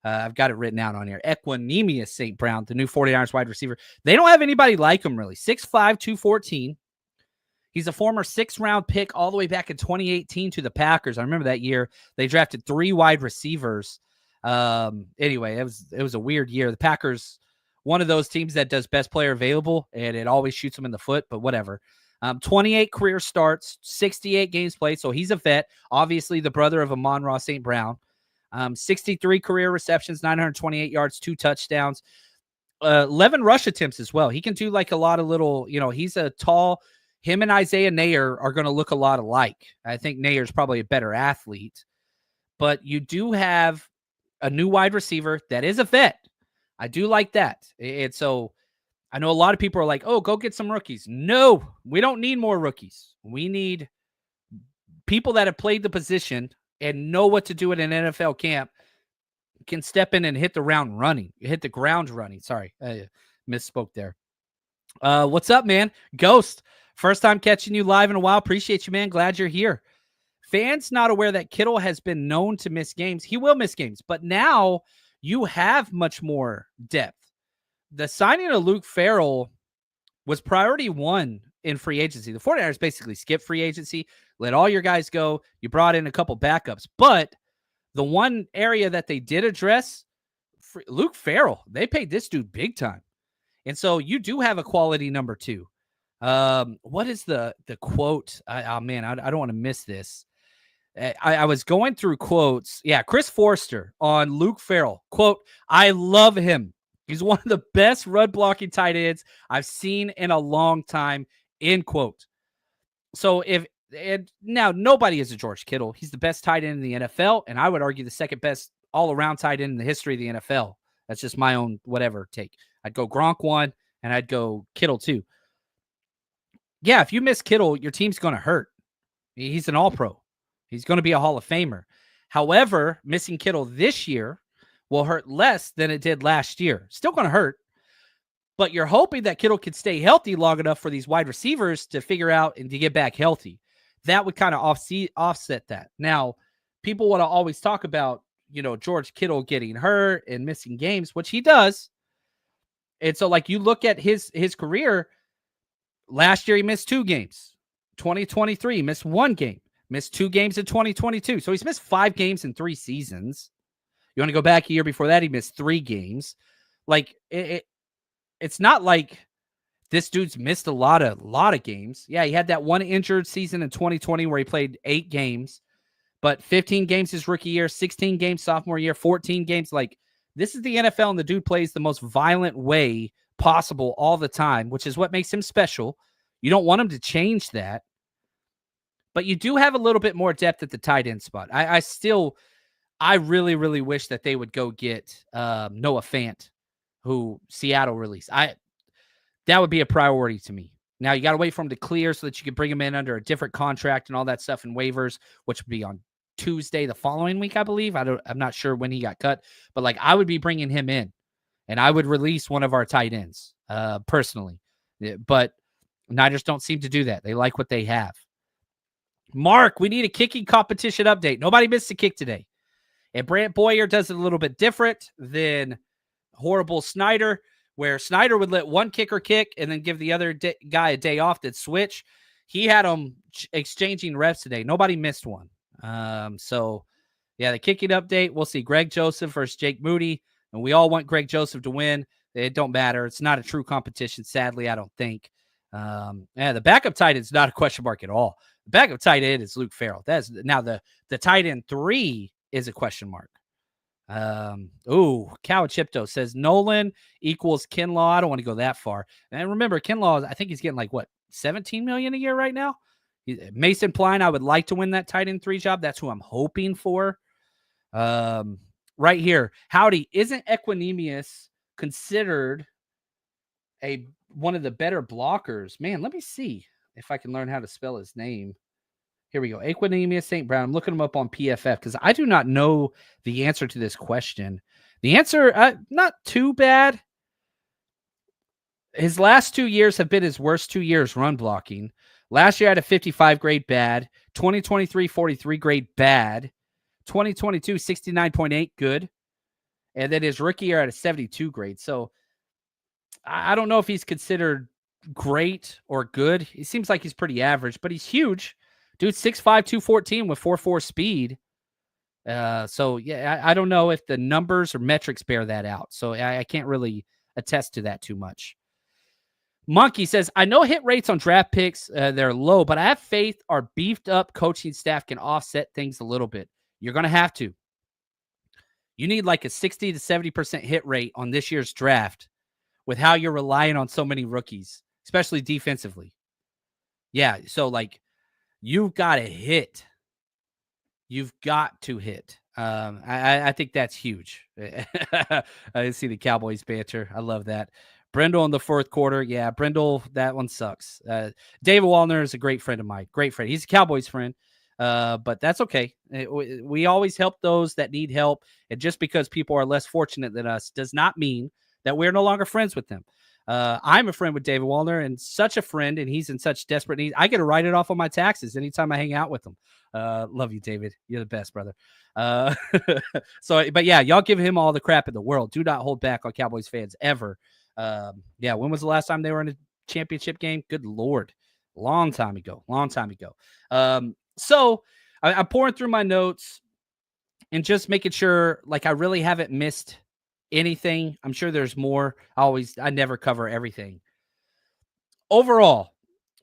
I've got it written out on here. Aquinas St Brown, the new 49ers wide receiver. They don't have anybody like him, really. 6'5", 214. He's a former 6th-round pick all the way back in 2018 to the Packers. I remember that year. They drafted 3 wide receivers. Anyway, it was a weird year. The Packers, one of those teams that does best player available, and it always shoots them in the foot, but whatever. 28 career starts, 68 games played, so he's a vet. Obviously, the brother of Amon-Ra St. Brown. 63 career receptions, 928 yards, 2 touchdowns, 11 rush attempts as well. He can do like a lot of little, he's a tall, him and Isaiah Nayer are going to look a lot alike. I think Nayer's probably a better athlete, but you do have a new wide receiver that is a vet. I do like that. And so I know a lot of people are like, oh, go get some rookies. No, we don't need more rookies. We need people that have played the position and know what to do at an NFL camp, can step in and hit the ground running. Sorry, I misspoke there. What's up, man? Ghost, first time catching you live in a while. Appreciate you, man. Glad you're here. Fans not aware that Kittle has been known to miss games. He will miss games, but now you have much more depth. The signing of Luke Farrell was priority 1 in free agency. The 49ers basically skipped free agency, let all your guys go. You brought in a couple backups, but the one area that they did address, Luke Farrell, they paid this dude big time. And so you do have a quality number 2. What is the quote? I don't want to miss this. I was going through quotes. Yeah, Chris Forster on Luke Farrell. Quote, I love him. He's one of the best run blocking tight ends I've seen in a long time, end quote. So now nobody is a George Kittle. He's the best tight end in the NFL, and I would argue the second best all-around tight end in the history of the NFL. That's just my own whatever take. I'd go Gronk 1, and I'd go Kittle 2. Yeah, if you miss Kittle, your team's going to hurt. He's an all-pro. He's going to be a Hall of Famer. However, missing Kittle this year will hurt less than it did last year. Still going to hurt, but you're hoping that Kittle can stay healthy long enough for these wide receivers to figure out and to get back healthy. That would kind of offset that. Now, people want to always talk about, George Kittle getting hurt and missing games, which he does. And so, like, you look at his career, last year he missed 2 games. 2023, he missed 1 game. Missed 2 games in 2022. So he's missed 5 games in 3 seasons. You want to go back a year before that, he missed 3 games. Like, it's not like this dude's missed a lot of games. Yeah, he had that 1 injured season in 2020 where he played 8 games, but 15 games his rookie year, 16 games sophomore year, 14 games. Like, this is the NFL, and the dude plays the most violent way possible all the time, which is what makes him special. You don't want him to change that. But you do have a little bit more depth at the tight end spot. I really, really wish that they would go get Noah Fant, who Seattle released. That would be a priority to me. Now, you got to wait for him to clear so that you can bring him in under a different contract and all that stuff and waivers, which would be on Tuesday the following week, I believe. I'm not sure when he got cut, but like, I would be bringing him in, and I would release one of our tight ends personally. But Niners don't seem to do that. They like what they have. Mark, we need a kicking competition update. Nobody missed a kick today. And Brant Boyer does it a little bit different than horrible Snyder, where Snyder would let one kicker kick and then give the other guy a day off that switch. He had them exchanging reps today. Nobody missed one. So, yeah, the kicking update, we'll see Greg Joseph versus Jake Moody, and we all want Greg Joseph to win. It don't matter. It's not a true competition, sadly, I don't think. The backup tight end is not a question mark at all. The backup tight end is Luke Farrell. That's now the tight end 3 is a question mark. Chipto says Nolan equals Kinlaw. I don't want to go that far. And remember, Kinlaw, I think he's getting like what, $17 million a year right now. Mason Pline, I would like to win that tight end 3 job. That's who I'm hoping for. Right here, Howdy, isn't Equinemius considered one of the better blockers? Man, let me see if I can learn how to spell his name. Here we go. Aquinas St Brown. I'm looking him up on PFF because I do not know the answer to this question. The answer, not too bad. His last 2 years have been his worst 2 years run blocking. Last year had a 55 grade bad. 2023, 43 grade bad. 2022, 69.8 good. And then his rookie year at a 72 grade. So I don't know if he's considered great or good. He seems like he's pretty average, but he's huge. Dude, 6'5", 214 with 4.4 speed. So, yeah, I don't know if the numbers or metrics bear that out. So I can't really attest to that too much. Monkey says, I know hit rates on draft picks, they're low, but I have faith our beefed up coaching staff can offset things a little bit. You're going to have to. You need like a 60 to 70% hit rate on this year's draft with how you're relying on so many rookies, especially defensively. Yeah, so like you've got to hit. You've got to hit. I think that's huge. I see the Cowboys banter. I love that. Brendel in the fourth quarter. Yeah, Brendel, that one sucks. David Wallner is a great friend of mine. Great friend. He's a Cowboys friend, but that's okay. We always help those that need help. And just because people are less fortunate than us does not mean that we're no longer friends with them. I'm a friend with David Wallner and such a friend, and he's in such desperate need. I get to write it off on my taxes anytime I hang out with him. Love you, David. You're the best, brother. But yeah, y'all give him all the crap in the world. Do not hold back on Cowboys fans ever. Yeah, when was the last time they were in a championship game? Good Lord. Long time ago. So I'm pouring through my notes and just making sure like I really haven't missed anything. I'm sure there's more. I never cover everything. Overall,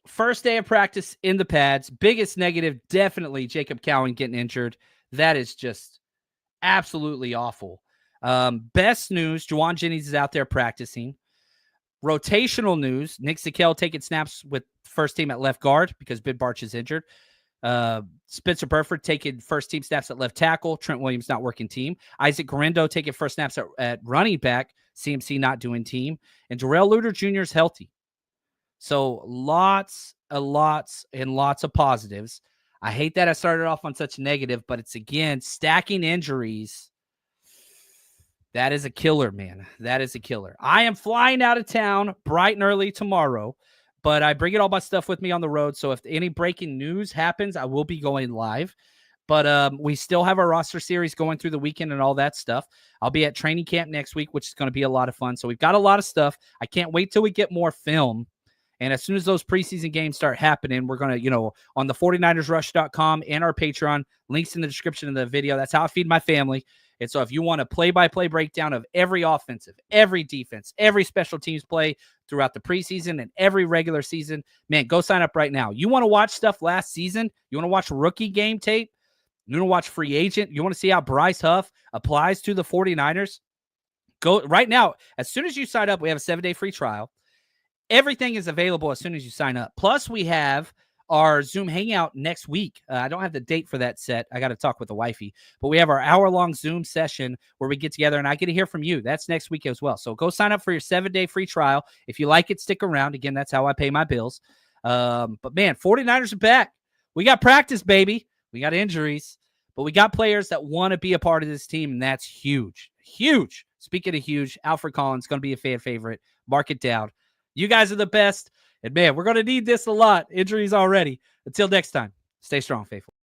first day of practice in the pads, biggest negative, definitely Jacob Cowan getting injured. That is just absolutely awful. Best news, Juwan Jennings is out there practicing. Rotational news, Nick Zakel taking snaps with first team at left guard because Bid Barch is injured. Spencer Burford taking first team snaps at left tackle. Trent Williams not working team. Isaac Garendo taking first snaps at running back. CMC not doing team. And Darrell Lutter Jr. is healthy. So lots of positives. I hate that I started off on such negative, but it's, again, stacking injuries. That is a killer, man. That is a killer. I am flying out of town bright and early tomorrow, but I bring all my stuff with me on the road. So if any breaking news happens, I will be going live. But we still have our roster series going through the weekend and all that stuff. I'll be at training camp next week, which is going to be a lot of fun. So we've got a lot of stuff. I can't wait till we get more film. And as soon as those preseason games start happening, we're going to, on the 49ersrush.com and our Patreon, links in the description of the video. That's how I feed my family. And so if you want a play-by-play breakdown of every offensive, every defense, every special teams play throughout the preseason and every regular season, man, go sign up right now. You want to watch stuff last season? You want to watch rookie game tape? You want to watch free agent? You want to see how Bryce Huff applies to the 49ers? Go right now. As soon as you sign up, we have a 7-day free trial. Everything is available as soon as you sign up. Plus, we have our Zoom Hangout next week. I don't have the date for that set. I got to talk with the wifey. But we have our hour-long Zoom session where we get together, and I get to hear from you. That's next week as well. So go sign up for your 7-day free trial. If you like it, stick around. Again, that's how I pay my bills. But, man, 49ers are back. We got practice, baby. We got injuries. But we got players that want to be a part of this team, and that's huge. Huge. Speaking of huge, Alfred Collins going to be a fan favorite. Mark it down. You guys are the best. And, man, we're going to need this a lot. Injuries already. Until next time, stay strong, faithful.